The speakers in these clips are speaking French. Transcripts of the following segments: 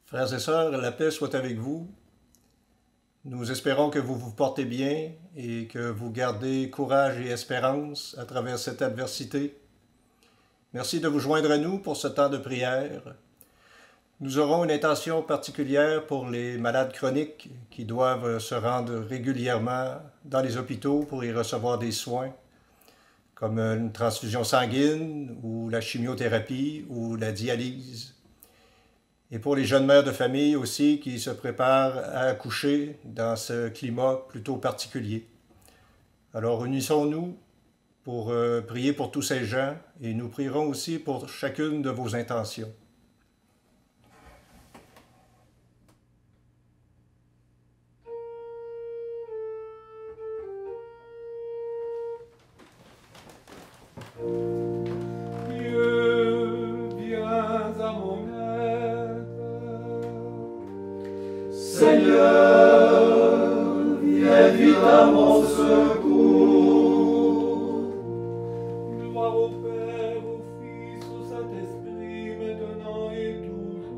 Frères et sœurs, la paix soit avec vous. Nous espérons que vous vous portez bien et que vous gardez courage et espérance à travers cette adversité. Merci de vous joindre à nous pour ce temps de prière. Nous aurons une intention particulière pour les malades chroniques qui doivent se rendre régulièrement dans les hôpitaux pour y recevoir des soins, comme une transfusion sanguine ou la chimiothérapie ou la dialyse. Et pour les jeunes mères de famille aussi qui se préparent à accoucher dans ce climat plutôt particulier. Alors unissons-nous pour prier pour tous ces gens et nous prierons aussi pour chacune de vos intentions. Seigneur, viens vite à mon secours. Gloire au Père, au Fils, au Saint-Esprit, maintenant et toujours.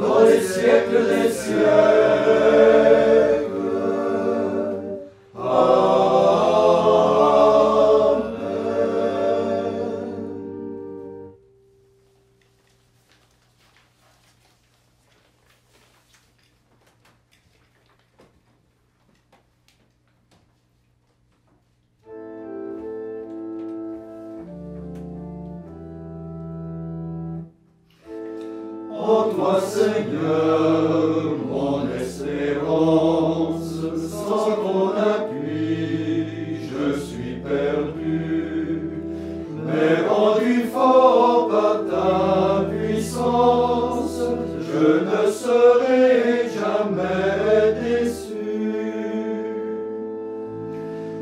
Dans les siècles des siècles. En toi, Seigneur, mon espérance, sans ton appui, je suis perdu, mais rendu fort par ta puissance, je ne serai jamais déçu.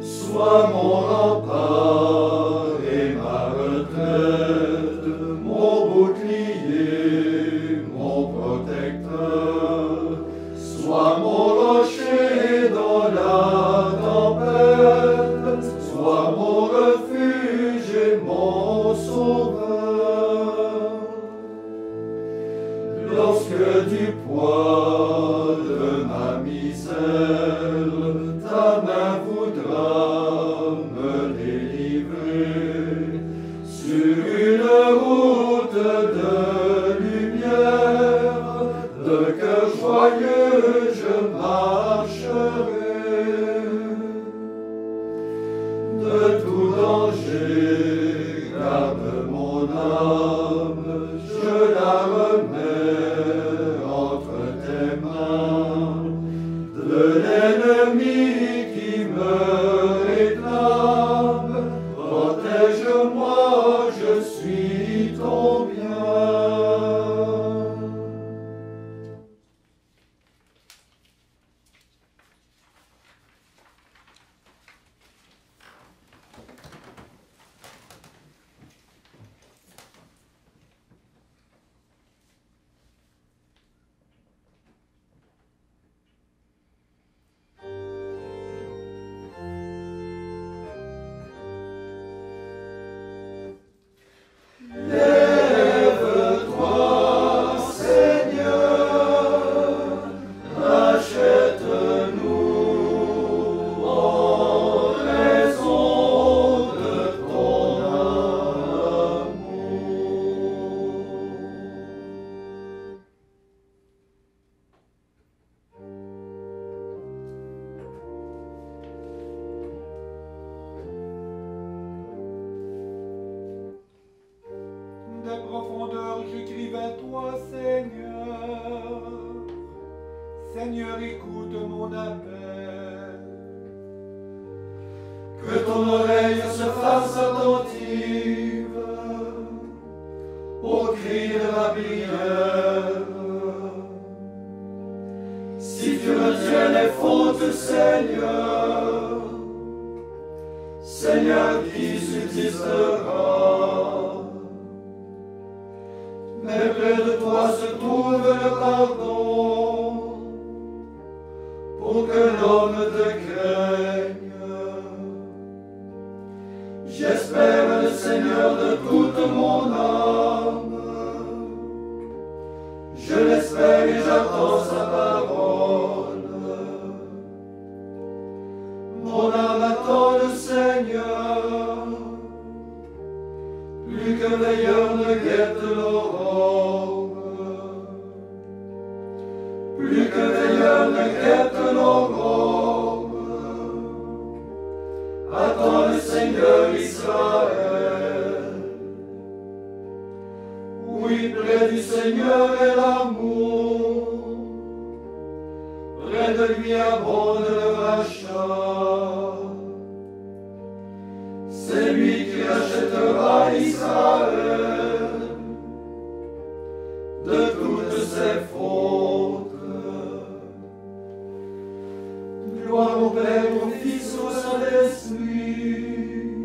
Sois mon rempart et ma retraite, mon bouclier, mon protecteur, sois mon rocher dans la tempête, sois mon refuge et mon sauveur. Lorsque du poids de ma misère, ta main voudra me délivrer sur une route de lumière, de cœur joyeux je marcherai. De tout danger, garde mon âme, je la remets entre tes mains. De l'ennemi qui me réclame, protège-moi, je suis ton bien. Lève-toi, Seigneur, rachète-nous en raison de ton amour. Des profondeurs, j'écris vers toi, Seigneur. Seigneur, écoute mon appel. Que ton oreille se fasse attentive au cri de ma prière. Si tu retiens les fautes, Seigneur, Seigneur, qui subsistera? Mais près de toi se trouve le pardon, pour que l'homme te craigne. J'espère le Seigneur de toute mon âme, plus que veilleur ne guette l'aurore, plus que veilleur ne guette l'aurore, attends le Seigneur Israël. Oui, près du Seigneur est l'amour, près de lui abonde le rachat. C'est lui qui rachètera Israël de toutes ses fautes. Gloire au Père, au Fils, au Saint-Esprit,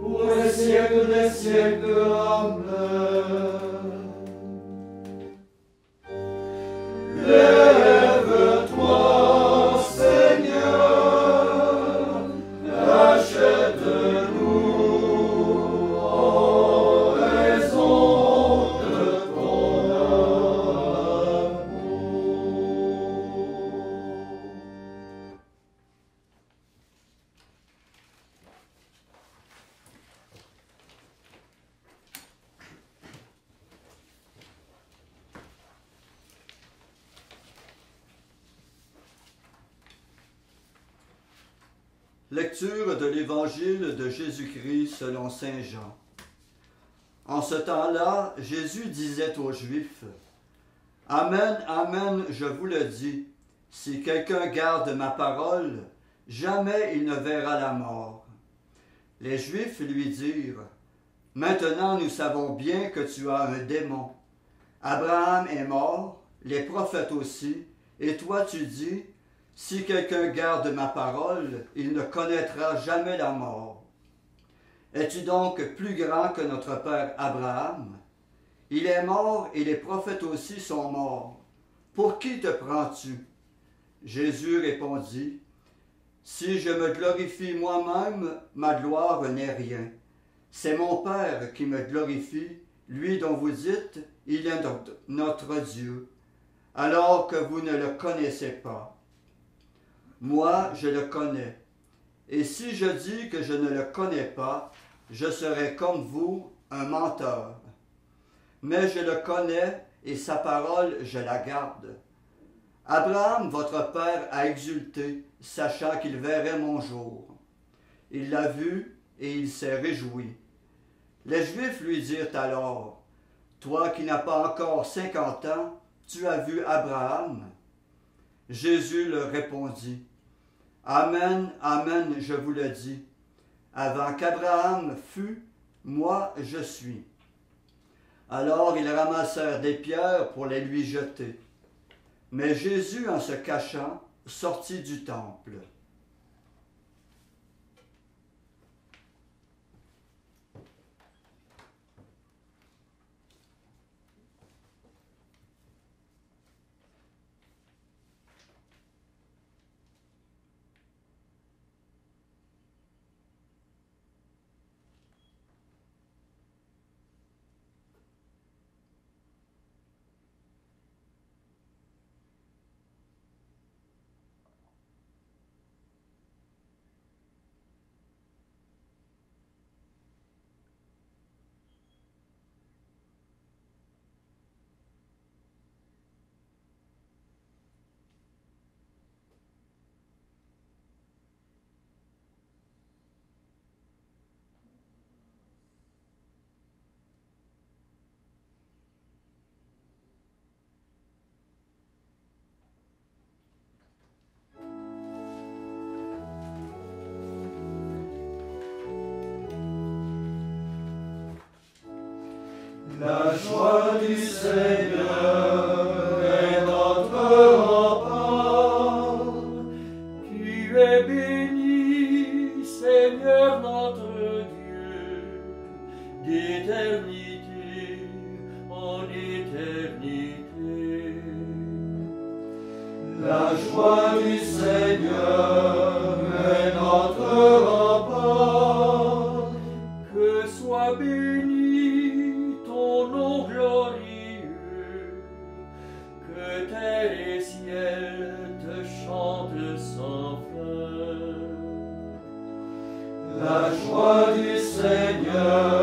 pour les siècles des siècles. Amen. Lève-toi, Seigneur, rachète-nous en raison de ton amour. Lecture de l'Évangile de Jésus-Christ selon saint Jean. En ce temps-là, Jésus disait aux Juifs, « Amen, amen, je vous le dis, si quelqu'un garde ma parole, jamais il ne verra la mort. » Les Juifs lui dirent, « Maintenant nous savons bien que tu as un démon. Abraham est mort, les prophètes aussi, et toi tu dis, si quelqu'un garde ma parole, il ne connaîtra jamais la mort. Es-tu donc plus grand que notre père Abraham? Il est mort et les prophètes aussi sont morts. Pour qui te prends-tu? » Jésus répondit, « Si je me glorifie moi-même, ma gloire n'est rien. C'est mon Père qui me glorifie, lui dont vous dites, il est notre Dieu, alors que vous ne le connaissez pas. Moi, je le connais. Et si je dis que je ne le connais pas, je serai comme vous, un menteur. Mais je le connais et sa parole, je la garde. Abraham, votre père, a exulté, sachant qu'il verrait mon jour. Il l'a vu et il s'est réjoui. Les Juifs lui dirent alors, « Toi qui n'as pas encore 50 ans, tu as vu Abraham? » Jésus leur répondit, « Amen, amen, je vous le dis, avant qu'Abraham fût, moi je suis. » Alors ils ramassèrent des pierres pour les lui jeter. Mais Jésus, en se cachant, sortit du temple. La joie du Seigneur est notre rempart. Tu es béni, Seigneur notre Dieu, d'éternité en éternité. La joie du Seigneur est notre rempart. Que soit béni ton nom glorieux, que terre et ciel te chantent sans fin. La joie du Seigneur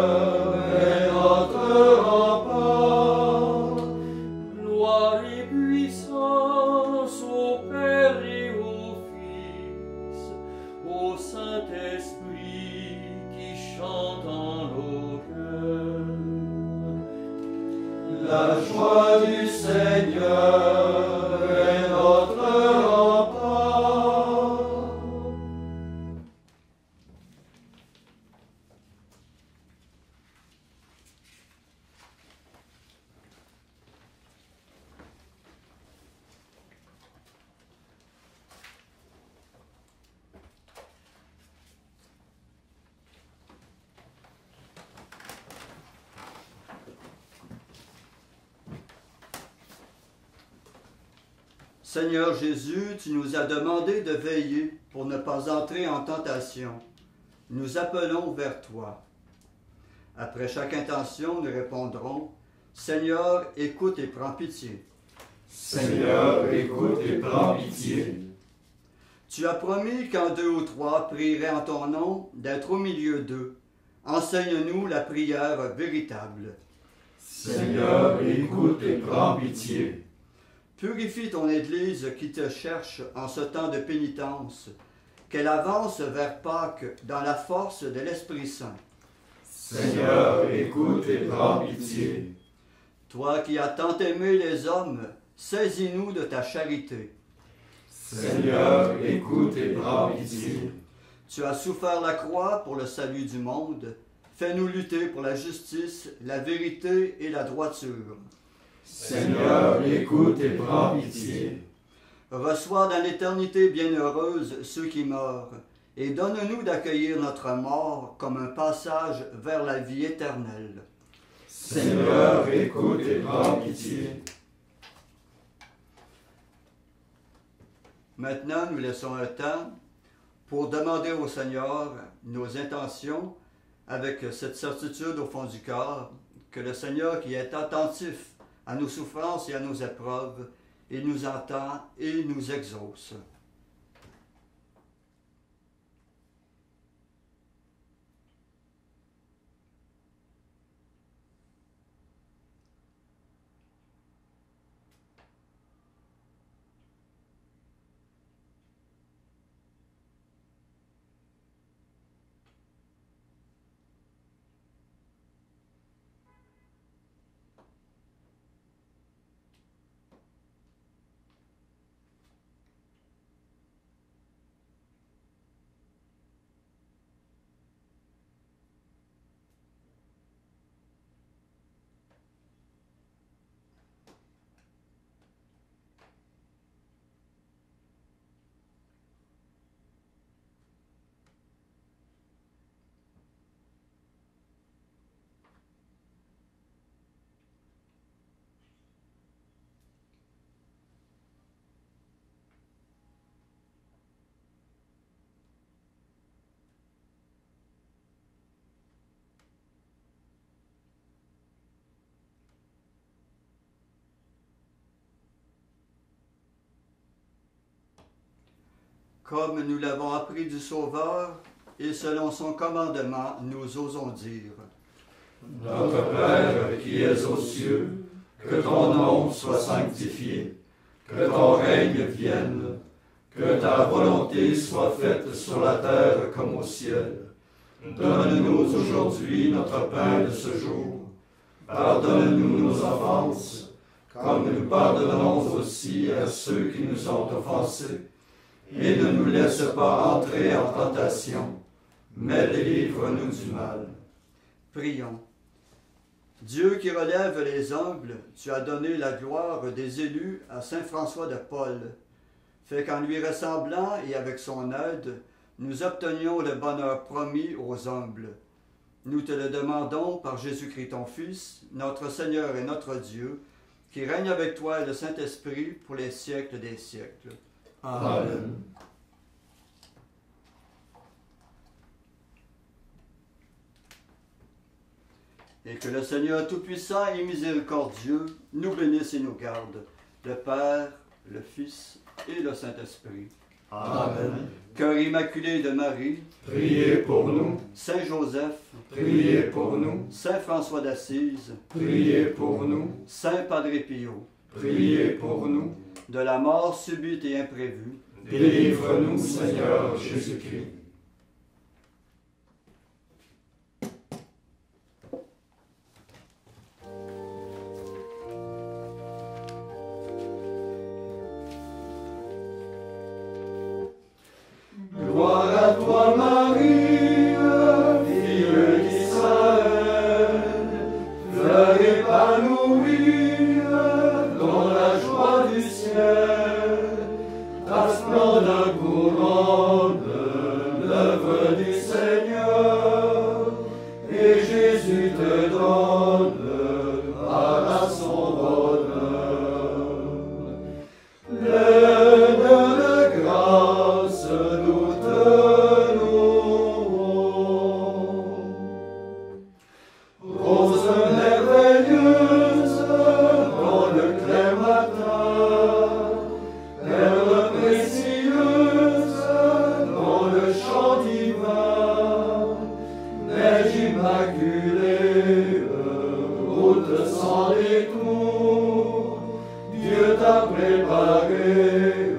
La joie du Seigneur est notre rempart. Seigneur Jésus, tu nous as demandé de veiller pour ne pas entrer en tentation. Nous appelons vers toi. Après chaque intention, nous répondrons, Seigneur, écoute et prends pitié. Seigneur, écoute et prends pitié. Tu as promis quand 2 ou 3 prieraient en ton nom d'être au milieu d'eux. Enseigne-nous la prière véritable. Seigneur, écoute et prends pitié. Purifie ton Église qui te cherche en ce temps de pénitence, qu'elle avance vers Pâques dans la force de l'Esprit Saint. Seigneur, écoute et prends pitié. Toi qui as tant aimé les hommes, saisis-nous de ta charité. Seigneur, écoute et prends pitié. Tu as souffert la croix pour le salut du monde. Fais-nous lutter pour la justice, la vérité et la droiture. Seigneur, écoute et prends pitié. Reçois dans l'éternité bienheureuse ceux qui meurent, et donne-nous d'accueillir notre mort comme un passage vers la vie éternelle. Seigneur, écoute et prends pitié. Maintenant, nous laissons un temps pour demander au Seigneur nos intentions avec cette certitude au fond du cœur que le Seigneur qui est attentif à nos souffrances et à nos épreuves, il nous entend et nous exauce. Comme nous l'avons appris du Sauveur, et selon son commandement, nous osons dire. Notre Père qui es aux cieux, que ton nom soit sanctifié, que ton règne vienne, que ta volonté soit faite sur la terre comme au ciel. Donne-nous aujourd'hui notre pain de ce jour. Pardonne-nous nos offenses, comme nous pardonnons aussi à ceux qui nous ont offensés. Et ne nous laisse pas entrer en tentation, mais délivre-nous du mal. Prions. Dieu qui relève les humbles, tu as donné la gloire des élus à saint François de Paul. Fais qu'en lui ressemblant et avec son aide, nous obtenions le bonheur promis aux humbles. Nous te le demandons par Jésus-Christ ton Fils, notre Seigneur et notre Dieu, qui règne avec toi et le Saint-Esprit pour les siècles des siècles. Amen. Et que le Seigneur Tout-Puissant et Miséricordieux nous bénisse et nous garde, le Père, le Fils et le Saint-Esprit. Amen. Cœur immaculé de Marie, Priez pour nous, Saint Joseph, priez pour nous, Saint François d'Assise, priez pour nous, Saint Padre Pio, priez pour nous. de la mort subite et imprévue, Délivre-nous, Seigneur Jésus-Christ. te donne à son bonheur. Pleine de grâce, nous te louons. Rose merveilleuse dans le clair matin, perle précieuse dans le chant divin, neige immaculée, route sans détour, Dieu t'a préparé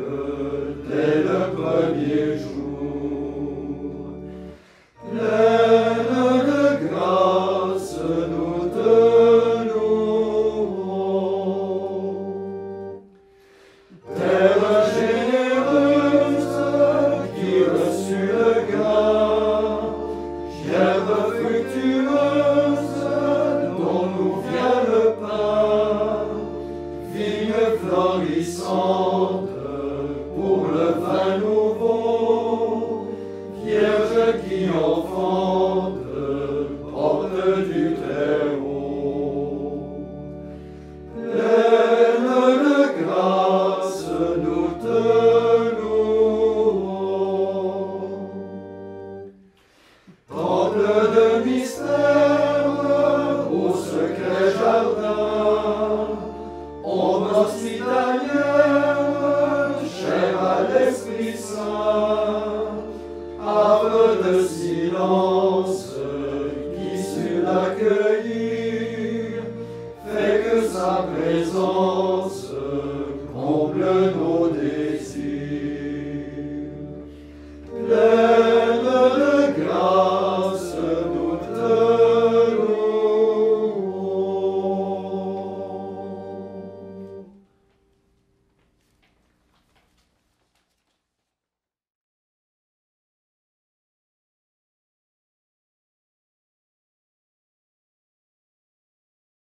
dès le premier jour. Pleine de grâce, nous te louons. Terre généreuse qui reçut le grain, gerbe fructueuse dont nous vient le pain, vigne florissante pour le vin nouveau, vierge qui enfante, porte du Très-Haut. Pleine de grâce, nous te louons. Temple de mystère, au secret jardin, ombre hospitalière, chère à l'Esprit Saint, havre de silence qui sur l'accueil